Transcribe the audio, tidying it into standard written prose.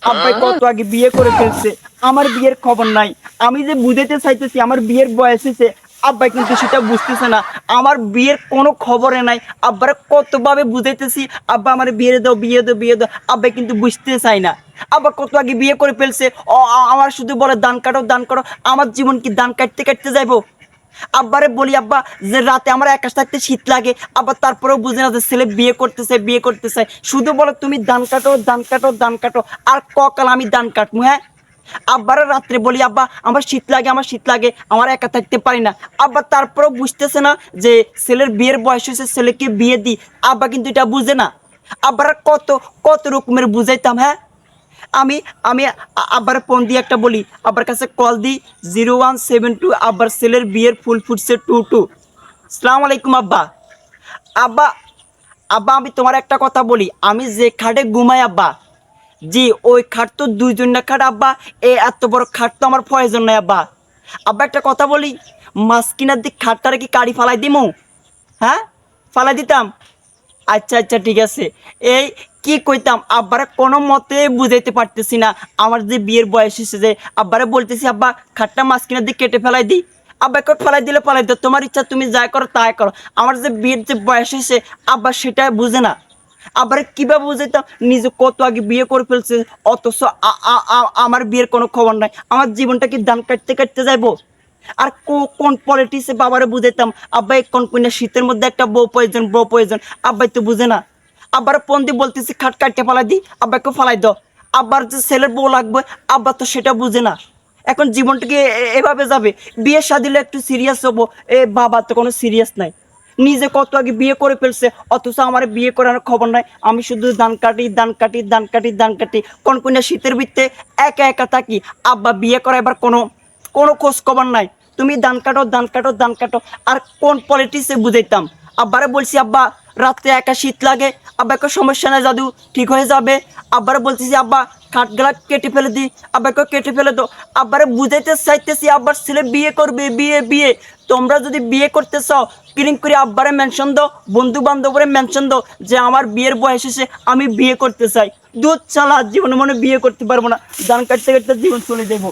আব্বাই কত আগে বিয়ে করে ফেলছে, আমার বিয়ের খবর নাই। আমি যে বুঝাইতে চাইতেছি আমার বিয়ের বয়স হয়েছে, আব্বাই কিন্তু সেটা বুঝতেছে না। আমার বিয়ের কোনো খবরে নাই, আব্বারা কতভাবে বুঝাইতেছি আব্বা আমার বিয়ে দাও বিয়ে দাও বিয়ে দাও, আব্বাই কিন্তু বুঝতে চাই না। আব্বা কত আগে বিয়ে করে ফেলছে, আমার শুধু বলে দান কাটো দান করো। আমার জীবন কি দান কাটতে কাটতে যাইবো? আব্বারে বলি আব্বা যে রাতে আমার একা থাকতে শীত লাগে, আবার তারপরেও বুঝে না যে ছেলে বিয়ে করতেছে বিয়ে করতেছে, শুধু বলো তুমি দান কাটো দান কাটো দান কাটো। আর ককাল আমি দান কাটবো? হ্যাঁ, আব্বারা রাত্রে বলি আব্বা আমার শীত লাগে আমার শীত লাগে, আমার একা থাকতে পারি না। আব্বা তারপরেও বুঝতেছে না যে ছেলের বিয়ের বয়স হয়েছে, ছেলেকে বিয়ে দিই। আব্বা কিন্তু এটা বুঝে না। আব্বারা কত কত রকমের বুঝাইতাম। হ্যাঁ, আমি আমি আব্বার ফোন দিয়ে একটা বলি, আব্বার কাছে কল দিই 0172, আব্বার ছেলের বিয়ের ফুল ফুটছে 22। সালাম আলাইকুম আব্বা। আব্বা আব্বা আমি তোমার একটা কথা বলি, আমি যে খাটে ঘুমাই আব্বা, জি ওই খাট তো দুইজন না খাট আব্বা, এত বড় খাট তো আমার প্রয়োজন নাই আব্বা। আব্বা একটা কথা বলি, মাছ কিনার দিক খাটটারে কি কাড়ি ফালাই দিমু? হ্যাঁ, ফালাই দিতাম? আচ্ছা আচ্ছা ঠিক আছে। এই কি কইতাম, আব্বারে কোনো মতে বুঝাইতে পারতেছি না আমার যে বিয়ের বয়স এসেছে। আব্বারে বলতেছি আব্বা খাটটা মাঝখানের দিকে কেটে ফেলাই দিই, আব্বা একটু ফেলাই দিলে ফেলাই দিও, তোমার ইচ্ছা তুমি যাই করো তাই করো। আমার যে বিয়ের যে বয়স এসে আব্বা সেটা বুঝে না। আব্বারে কীভাবে বুঝাইতাম, নিজে কত আগে বিয়ে করে ফেলছে, অথচ আমার বিয়ের কোনো খবর নাই। আমার জীবনটা কি দান কাটতে কাটতে যাইবো? আর কোন পলিটিক্সে বাবারে বুঝাইতাম আব্বাই কোন কোন শীতের মধ্যে একটা বউ প্রয়োজন বউ প্রয়োজন, আব্বাই তো বুঝে না। আব্বার ফোন দিয়ে বলতেছি খাট কাটতে ফালাই দিই, আব্বাকে ফালাই দাও। আব্বার যে ছেলের বউ লাগবে, আব্বা তো সেটা বুঝে না। এখন জীবনটাকে এভাবে যাবে? বিয়ে শাদিলে একটু সিরিয়াস হবো, বাবা তো কোনো সিরিয়াস নাই। নিজে কত আগে বিয়ে করে ফেলছে, অথচ আমার বিয়ে করার খবর নাই। আমি শুধু ধান কাটি ধান কাটি ধান কাটি ধান কাটি, কোন কোন শীতের ভিত্তে একা একা থাকি। আব্বা বিয়ে করা এবার কোনো কোনো খোঁজ খবর নাই। তুমি ধান কাটো ধান কাটো ধান কাটো। আর কোন পলিটিক্সে বুঝাইতাম? আব্বারে বলছি আব্বা রাত্রে একা শীত লাগে, আব্বা একটা সমস্যা নাই জাদু ঠিক হয়ে যাবে। আব্বারে বলতেছি আব্বা খাটগুলা কেটে ফেলে দিই, আব্বাকে কেটে ফেলে দো। আব্বারে বুঝাইতে চাইতেছি আব্বার ছেলে বিয়ে করবে বিয়ে বিয়ে। তোমরা যদি বিয়ে করতে চাও ক্লিন করে আব্বারে মেনশন দাও, বন্ধু বান্ধবরে মেনশন দাও যে আমার বিয়ের বয়স এসে আমি বিয়ে করতে চাই। দুধ চালা জীবনে মনে বিয়ে করতে পারবো না, ধান কাটতে কাটতে জীবন চলে যাবো।